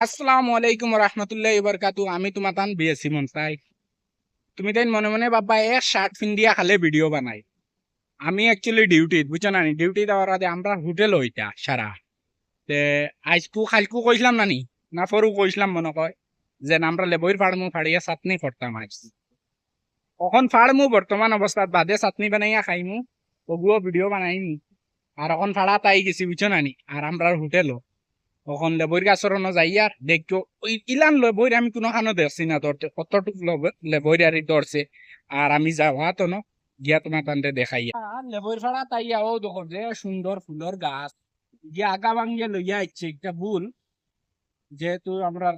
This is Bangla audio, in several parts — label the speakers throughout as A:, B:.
A: আসসালামু আলাইকুম রহমতুল্লাহি বারাকাতু। আমি তোমার তান বিএসসি মন চাই। তুমি তাই মনে মনে বাবা এক শার্ট পিন্দিয়া খালে ভিডিও বানাই। আমি অ্যাকচুয়ালি ডিউটি বুঝছো না, ডিউটি দেওয়ার আগে আমরা হোটেল হইতা সারা তে আজকু খালকু কইছিলাম নানি না ফরু কইছিলাম মনে কয় যে আমরা লেবইর ফাড়মু ফাড়িয়া চাটনি করতাম আজ। এখন ফাড়মু বর্তমান অবস্থাত বাদে চাটনি বানাইয়া খাইমু, ওগুলো ভিডিও বানাইমু। আর এখন ফাড়া তাই গেছি বুঝছো নানি, আর আমরা হোটেলও তখন লেবইর গাছের যাই আর দেখছো ওই ইলান লেবইর আমি কোনো খানো দেখছি না, ধরতে কতটুকু লেবইর আর ধরছে। আর আমি যাওয়া তো ন গিয়া তোমার তান্তে দেখাইয়া লেবইর ফাড়া তাইয়া ও দেখো যে সুন্দর ফুলের গাছ গিয়া আগা ভাঙ্গিয়া লইয়া ইচ্ছে একটা ভুল, যেহেতু আমরা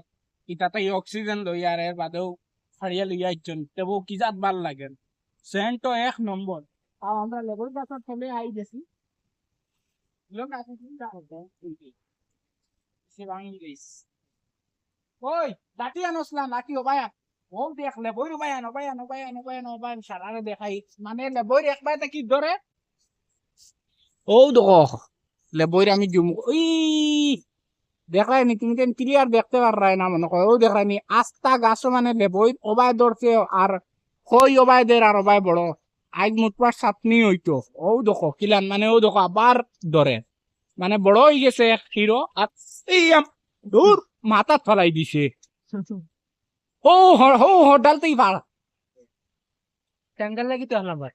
A: ইটাতে অক্সিজেন লইয়া আর এর বাদেও ফাড়িয়া লইয়া ইচ্ছেন তেবু কি জাত ভাল লাগেন, সেন্ট তো এক নম্বর। আর আমরা লেবইর গাছের তলে আই গেছি লোক আছে ওই লাঠি আনসলা লাঠি ওবায়া ও দেখলে বই ওবায়ান ওবায়ান ওবায়ান ওবায়ান ওবায়ান সারারে দেখাই মানে লেবইর একবার কি ধরে ও দেখো লেবইর আমি জুম ওই দেখাই নি তুমি কেন ক্লিয়ার দেখতে পাররাই না মনে কয় ও দেখাই নি আস্তা গাছ মানে লেবইর ওবায় ধরছে আর কই ওবায় দের আর ওবায় বড় আজ মুটপার চাটনি হইতো। ও দেখো কিলান মানে ও দেখো আবার ধরে মানে বড় হয়ে গেছে এক হিরো আর এই দূর মাথা ফলাই দিছে। ও হো ডালতেই পার ট্যাঙ্গার লাগি তো হলাম ভাই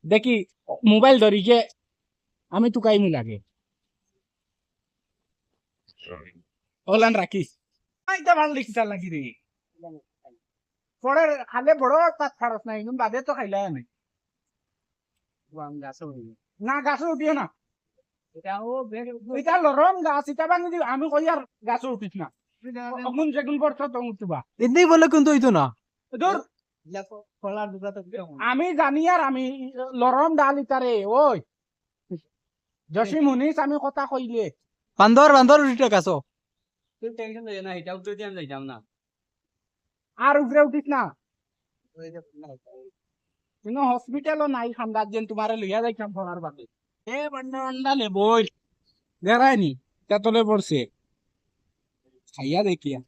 A: দেখি মোবাইল ধরি যে আমি টুকাইমু লাগে ওলান রাখিস এটা ভাল লিখিতা লাগি রে পরে খালে বড় তাত ফারস নাই কিন্তু বাদে তো খাইলা নাই না গাছে উঠিও না এটা লরম গাছ এটা ভাঙি দিও আমি কই আর গাছে উঠিস না অমন যেগুন পড়ছ তো উঠবা
B: এমনি বলে কিন্তু হইতো না।
A: দূর আমি জানি আর আমি লরম ডাল ইতারে ওই জসিম শুনিস আমি কথা কইলে
B: বান্দর বান্দর উঠিটা গাছ
C: তুই টেনশন লইও না, এটা উঠতে আমি যাইতাম না।
A: আর উপরে উঠিস না কিন্তু হসপিটালও নাই খান্দার যেন তোমারে লইয়া যাইতাম পড়ার বাদে এ বান্ডা বান্ডা লে বই দেখায়নি তেতলে পড়ছে খাইয়া দেখিয়া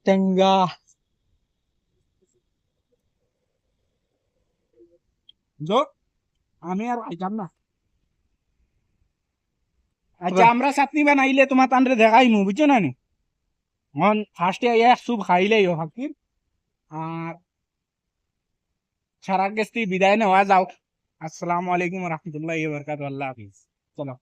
B: টেঙ্গা
A: যোগ আমি আর খাইতাম না। আচ্ছা আমরা চাটনি বানাইলে তোমার তান্ডে দেখাইমু বুঝছো না নি ফার্স্টে এক সুপ খাইলেই হাকির আর সারা গেস্তি বিদায় নেওয়া যাও। আসসালামু আলাইকুম রহমতুল্লাহ বরকাত আল্লাহ হাফিজ। চলো।